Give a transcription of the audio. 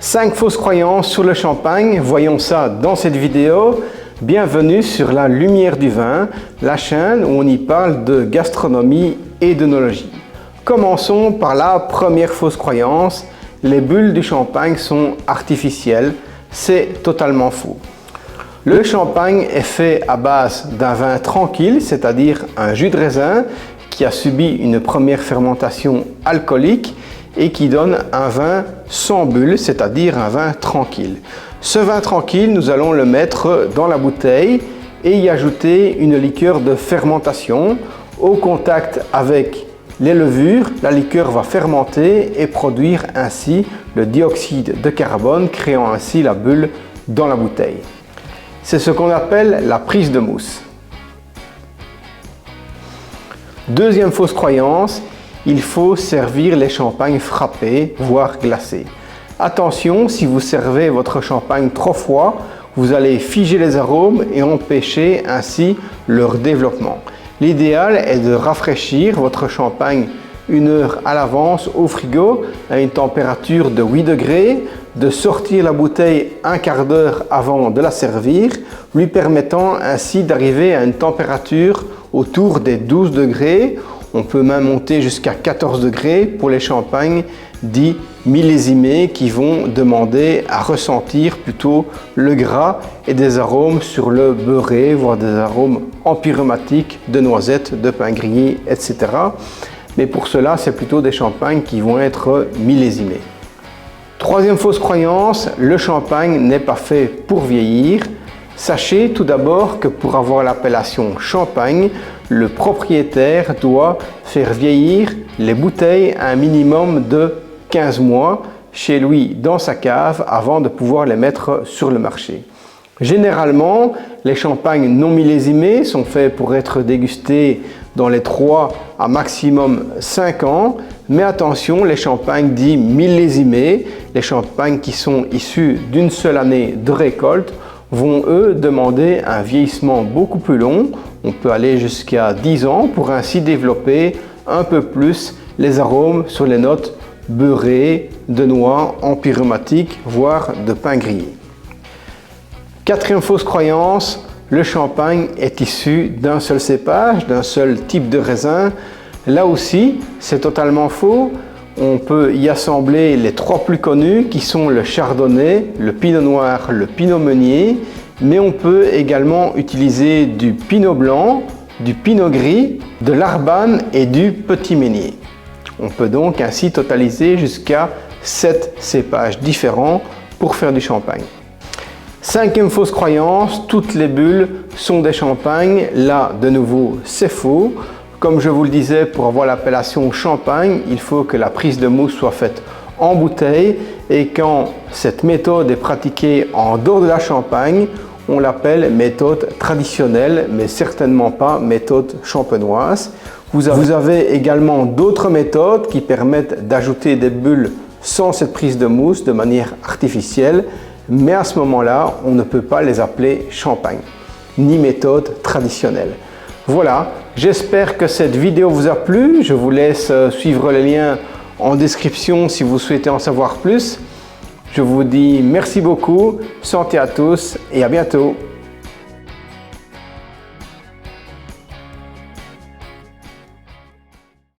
5 fausses croyances sur le champagne, voyons ça dans cette vidéo. Bienvenue sur La Lumière du Vin, la chaîne où on y parle de gastronomie et d'œnologie. Commençons par la première fausse croyance, les bulles du champagne sont artificielles. C'est totalement faux. Le champagne est fait à base d'un vin tranquille, c'est-à-dire un jus de raisin qui a subi une première fermentation alcoolique et qui donne un vin sans bulles, c'est-à-dire un vin tranquille. Ce vin tranquille, nous allons le mettre dans la bouteille et y ajouter une liqueur de fermentation. Au contact avec les levures, la liqueur va fermenter et produire ainsi le dioxyde de carbone, créant ainsi la bulle dans la bouteille. C'est ce qu'on appelle la prise de mousse. Deuxième fausse croyance, il faut servir les champagnes frappés, voire glacés. Attention, si vous servez votre champagne trop froid, vous allez figer les arômes et empêcher ainsi leur développement. L'idéal est de rafraîchir votre champagne 1 heure à l'avance au frigo à une température de 8 degrés, de sortir la bouteille un quart d'heure avant de la servir, lui permettant ainsi d'arriver à une température autour des 12 degrés. On peut même monter jusqu'à 14 degrés pour les champagnes dits millésimés qui vont demander à ressentir plutôt le gras et des arômes sur le beurré, voire des arômes empyromatiques de noisettes, de pain grillé, etc. Mais pour cela, c'est plutôt des champagnes qui vont être millésimés. Troisième fausse croyance, le champagne n'est pas fait pour vieillir. Sachez tout d'abord que pour avoir l'appellation champagne, le propriétaire doit faire vieillir les bouteilles à un minimum de 15 mois chez lui dans sa cave avant de pouvoir les mettre sur le marché. Généralement, les champagnes non millésimés sont faits pour être dégustés dans les 3 à maximum 5 ans. Mais attention, les champagnes dits millésimés, les champagnes qui sont issus d'une seule année de récolte, vont eux demander un vieillissement beaucoup plus long. On peut aller jusqu'à 10 ans pour ainsi développer un peu plus les arômes sur les notes beurrées, de noix, empyromatiques, voire de pain grillé. Quatrième fausse croyance, le champagne est issu d'un seul cépage, d'un seul type de raisin. Là aussi, c'est totalement faux. On peut y assembler les 3 plus connus qui sont le chardonnay, le pinot noir, le pinot meunier. Mais on peut également utiliser du pinot blanc, du pinot gris, de l'arbane et du petit meunier. On peut donc ainsi totaliser jusqu'à 7 cépages différents pour faire du champagne. Cinquième fausse croyance, toutes les bulles sont des champagnes. Là, de nouveau, c'est faux. Comme je vous le disais, pour avoir l'appellation champagne, il faut que la prise de mousse soit faite en bouteille. Et quand cette méthode est pratiquée en dehors de la Champagne, on l'appelle méthode traditionnelle, mais certainement pas méthode champenoise. Vous avez également d'autres méthodes qui permettent d'ajouter des bulles sans cette prise de mousse de manière artificielle. Mais à ce moment-là, on ne peut pas les appeler champagne, ni méthode traditionnelle. Voilà, j'espère que cette vidéo vous a plu. Je vous laisse suivre les liens en description si vous souhaitez en savoir plus. Je vous dis merci beaucoup, santé à tous et à bientôt.